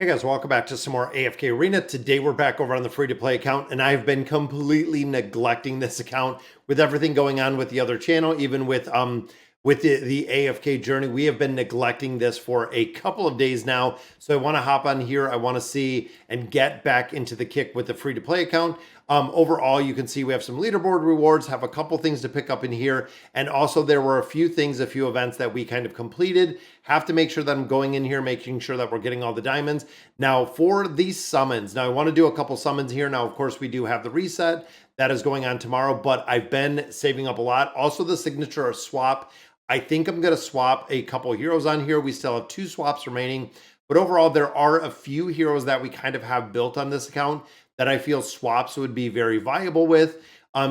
Hey guys, welcome back to some more AFK Arena. Today we're back over on the free-to-play account, and I've been completely neglecting this account with everything going on with the other channel, even with the AFK journey. We have been neglecting this for a couple of days now. So I want to hop on here. I want to see and get back into the kick with the free-to-play account. Overall, you can see we have some leaderboard rewards, have a couple things to pick up in here. And also there were a few events that we kind of completed. Have to make sure that I'm going in here, making sure that we're getting all the diamonds. Now for these summons, now I want to do a couple summons here. Now, of course, we do have the reset that is going on tomorrow, but I've been saving up a lot. Also the signature swap. I think I'm going to swap a couple heroes on here. We still have 2 swaps remaining, but overall there are a few heroes that we kind of have built on this account that I feel swaps would be very viable with.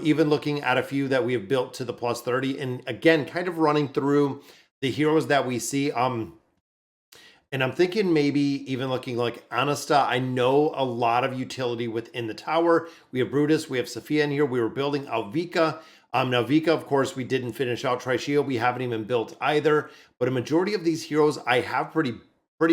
Even looking at a few that we have built to the plus 30, and again, kind of running through the heroes that we see. And I'm thinking maybe even looking like Anasta. I know a lot of utility within the tower. We have Brutus, we have Sophia in here. We were building out Vika. Now Vika, of course, we didn't finish out. Tricio, we haven't even built either. But a majority of these heroes I have pretty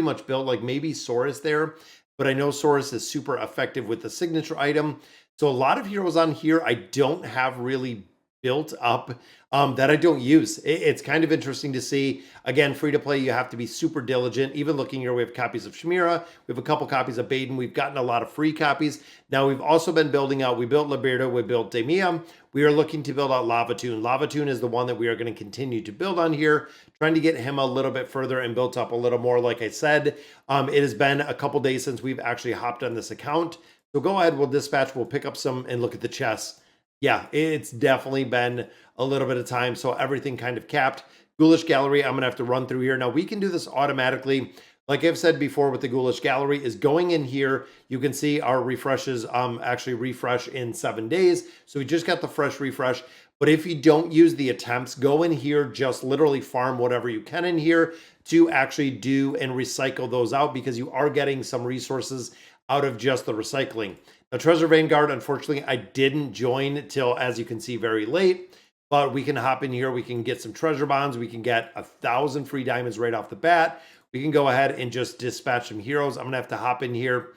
much built, like maybe Saurus there. But I know Saurus is super effective with the signature item. So a lot of heroes on here I don't have really built up that I don't use. It's kind of interesting to see. Again, free to play, you have to be super diligent. Even looking here, we have copies of Shamira. We have a couple copies of Baden. We've gotten a lot of free copies. Now we've also been building out, we built Liberto, we built Demium. We are looking to build out Lavatoon. Lavatoon is the one that we are going to continue to build on here, trying to get him a little bit further and built up a little more. Like I said, it has been a couple days since we've actually hopped on this account. So go ahead, we'll dispatch, we'll pick up some and look at the chests. Yeah, it's definitely been a little bit of time, so everything kind of capped. Ghoulish Gallery, I'm going to have to run through here. Now, we can do this automatically. Like I've said before with the Ghoulish Gallery, is going in here, you can see our refreshes actually refresh in 7 days. So we just got the fresh refresh. But if you don't use the attempts, go in here, just literally farm whatever you can in here to actually do and recycle those out, because you are getting some resources out of just the recycling. Now, Treasure Vanguard, unfortunately, I didn't join till, as you can see, very late. But we can hop in here. We can get some treasure bonds. We can get 1,000 free diamonds right off the bat. We can go ahead and just dispatch some heroes. I'm going to have to hop in here,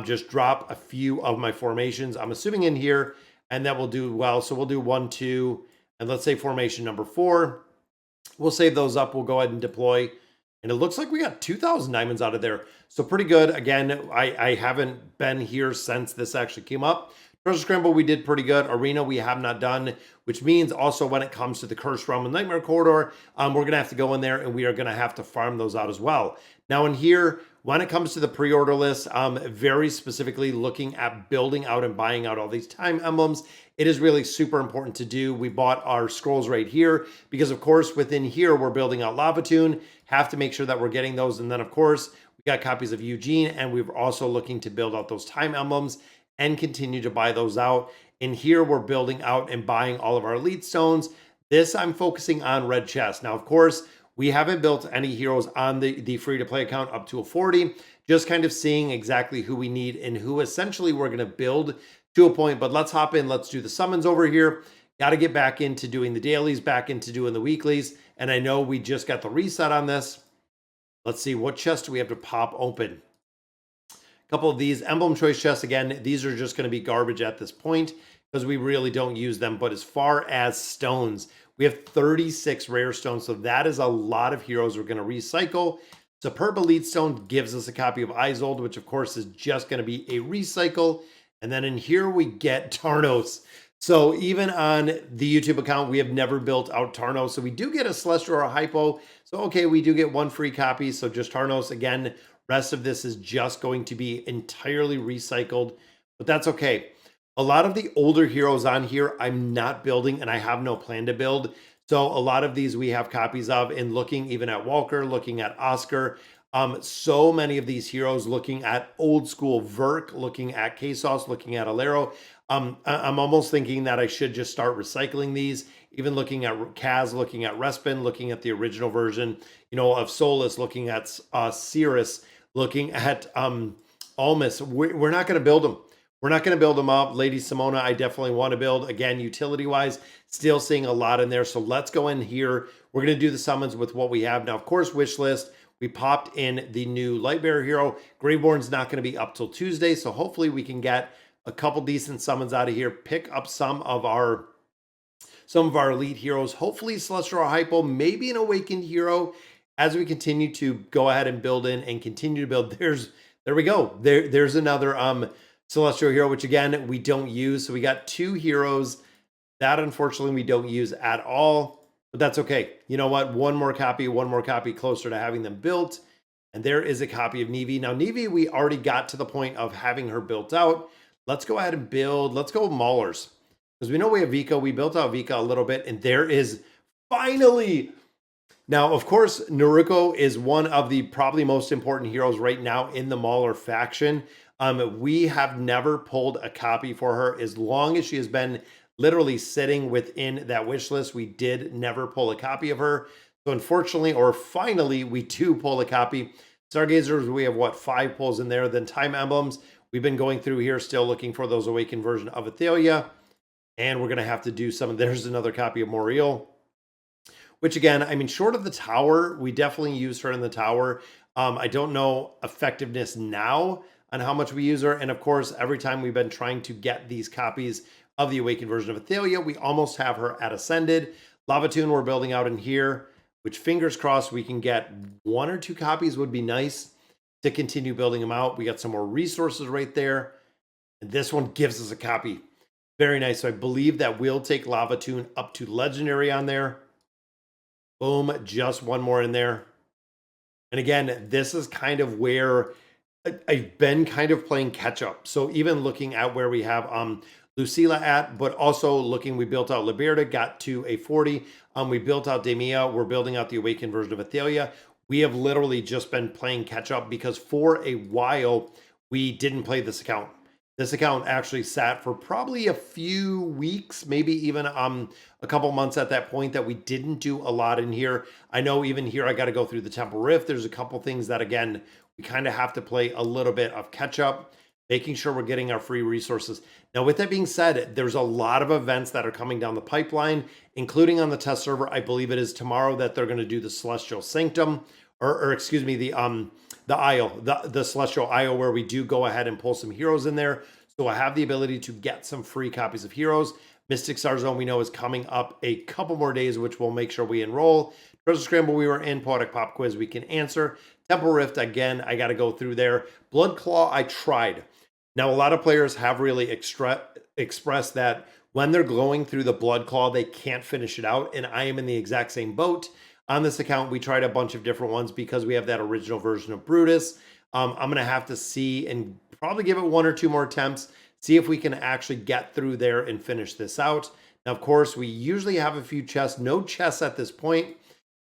just drop a few of my formations. I'm assuming in here, and that will do well. So we'll do 1, 2, and let's say formation number 4. We'll save those up. We'll go ahead and deploy. And it looks like we got 2,000 diamonds out of there. So pretty good. Again, I haven't been here since this actually came up. Treasure Scramble, we did pretty good. Arena, we have not done, which means also when it comes to the Cursed Realm and Nightmare Corridor, we're going to have to go in there and we are going to have to farm those out as well. Now in here, when it comes to the pre-order list, very specifically looking at building out and buying out all these time emblems, it is really super important to do. We bought our scrolls right here because, of course, within here, we're building out Lavatoon. Have to make sure that we're getting those. And then, of course, we got copies of Eugene, and we're also looking to build out those time emblems and continue to buy those out. In here, we're building out and buying all of our elite stones. This, I'm focusing on red chest. Now, of course, we haven't built any heroes on the free-to-play account up to a 40, just kind of seeing exactly who we need and who essentially we're going to build to a point. But let's hop in. Let's do the summons over here. Got to get back into doing the dailies, back into doing the weeklies. And I know we just got the reset on this. Let's see, what chest do we have to pop open? Couple of these emblem choice chests. Again, these are just going to be garbage at this point because we really don't use them. But as far as stones, we have 36 rare stones. So that is a lot of heroes we're going to recycle. Superb Elite Stone gives us a copy of Isolde, which of course is just going to be a recycle. And then in here we get Tarnos. So even on the YouTube account, we have never built out Tarnos. So we do get a Celestial or a Hypo. So okay, we do get 1 free copy. So just Tarnos again. Rest of this is just going to be entirely recycled, but that's okay. A lot of the older heroes on here, I'm not building and I have no plan to build. So a lot of these we have copies of, and looking even at Walker, looking at Oscar, so many of these heroes, looking at old school Verk, looking at K-Sauce, looking at Alero. I'm almost thinking that I should just start recycling these, even looking at Kaz, looking at Respin, looking at the original version, you know, of Solus, looking at Cirrus, looking at Almus. We're not going to build them. We're not going to build them up. Lady Simona, I definitely want to build. Again, utility-wise, still seeing a lot in there. So let's go in here. We're going to do the summons with what we have. Now, of course, wish list. We popped in the new Lightbearer hero. Graveborn's not going to be up till Tuesday, so hopefully we can get a couple decent summons out of here, pick up some of our elite heroes, hopefully Celestial Hypo, maybe an Awakened hero as we continue to go ahead and build in and continue to build. There we go. There's another Celestial hero, which again, we don't use. So we got 2 heroes that unfortunately we don't use at all, but that's okay. You know what? One more copy closer to having them built. And there is a copy of Nevi. Now, Nevi, we already got to the point of having her built out. Let's go ahead and build. Let's go with Maulers. Because we know we have Vika. We built out Vika a little bit. And there is finally... Now, of course, Naruko is one of the probably most important heroes right now in the Mauler faction. We have never pulled a copy for her. As long as she has been literally sitting within that wish list, we did never pull a copy of her. So unfortunately, or finally, we do pull a copy. Stargazers, we have what, 5 pulls in there. Then Time Emblems, we've been going through here, still looking for those Awakened version of Athalia. And we're going to have to do some. There's another copy of Moriel. Which again, I mean, short of the tower, we definitely use her in the tower. I don't know effectiveness now on how much we use her. And of course, every time we've been trying to get these copies of the Awakened version of Athalia, we almost have her at Ascended. Lavatoon we're building out in here, which fingers crossed we can get 1 or 2 copies would be nice to continue building them out. We got some more resources right there. And this one gives us a copy. Very nice. So I believe that we'll take Lavatoon up to Legendary on there. Boom, just 1 more in there. And again, this is kind of where I've been kind of playing catch up. So even looking at where we have Lucila at, but also looking, we built out Liberta, got to a 40. We built out Demia. We're building out the Awakened version of Athalia. We have literally just been playing catch up because for a while, we didn't play this account. This account actually sat for probably a few weeks, maybe even a couple months at that point that we didn't do a lot in here. I know even here I got to go through the Temple Rift. There's a couple things that, again, we kind of have to play a little bit of catch up, making sure we're getting our free resources. Now, with that being said, there's a lot of events that are coming down the pipeline, including on the test server. I believe it is tomorrow that they're going to do the Celestial Sanctum, or excuse me, the Isle, the Celestial Isle, where we do go ahead and pull some heroes in there. So I have the ability to get some free copies of heroes. Mystic Star Zone we know is coming up a couple more days, which we'll make sure we enroll. Treasure Scramble we were in. Poetic Pop Quiz we can answer. Temple Rift, again, I got to go through there. Blood Claw, I tried. Now, a lot of players have really expressed that when they're going through the Blood Claw, they can't finish it out. And I am in the exact same boat. On this account, we tried a bunch of different ones because we have that original version of Brutus. I'm going to have to see and probably give it 1 or 2 more attempts, see if we can actually get through there and finish this out. Now, of course, we usually have a few chests, no chests at this point.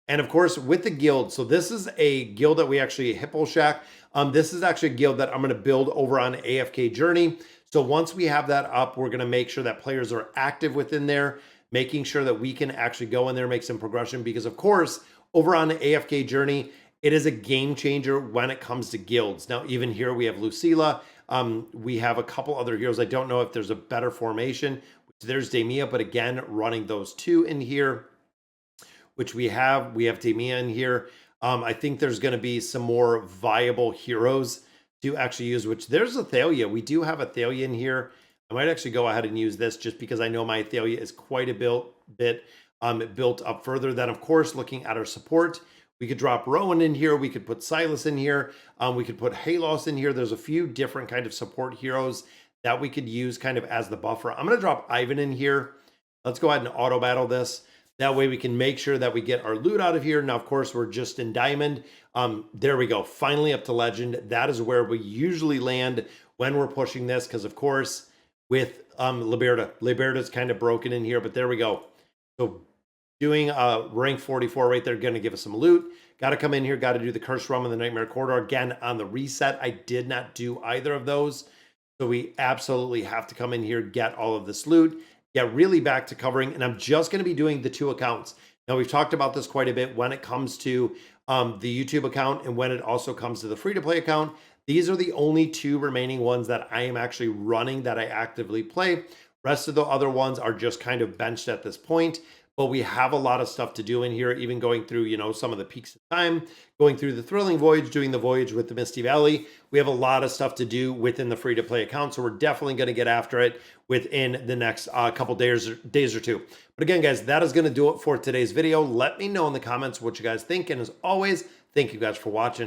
And of course, with the guild, so this is a guild that we actually, Hippo Shack. This is actually a guild that I'm going to build over on AFK Journey. So once we have that up, we're going to make sure that players are active within there, making sure that we can actually go in there, make some progression, because of course, over on the AFK Journey, it is a game changer when it comes to guilds. Now, even here we have Lucila. We have a couple other heroes. I don't know if there's a better formation. There's Demia, but again, running those 2 in here, which we have. We have Demia in here. I think there's going to be some more viable heroes to actually use, which there's Athalia. We do have Athalia in here. I might actually go ahead and use this just because I know my Athalia is quite a bit built up further. Then, of course, looking at our support, we could drop Rowan in here. We could put Silas in here. We could put Halos in here. There's a few different kind of support heroes that we could use kind of as the buffer. I'm going to drop Ivan in here. Let's go ahead and auto battle this. That way we can make sure that we get our loot out of here. Now, of course, we're just in Diamond. There we go. Finally up to Legend. That is where we usually land when we're pushing this. Because, of course, with Liberta is kind of broken in here. But there we go. So doing rank 44 right there, going to give us some loot. Got to come in here. Got to do the Curse Rum and the Nightmare Corridor. Again, on the reset, I did not do either of those. So we absolutely have to come in here, get all of this loot. Get really back to covering, and I'm just going to be doing the 2 accounts. Now, we've talked about this quite a bit when it comes to the YouTube account and when it also comes to the free-to-play account. These are the only 2 remaining ones that I am actually running that I actively play. Rest of the other ones are just kind of benched at this point. but we have a lot of stuff to do in here, even going through, you know, some of the peaks of time, going through the thrilling voyage, doing the voyage with the Misty Valley. We have a lot of stuff to do within the free to play account, so we're definitely going to get after it within the next couple days or two. But again, guys, that is going to do it for today's video. Let me know in the comments what you guys think, and as always, thank you guys for watching.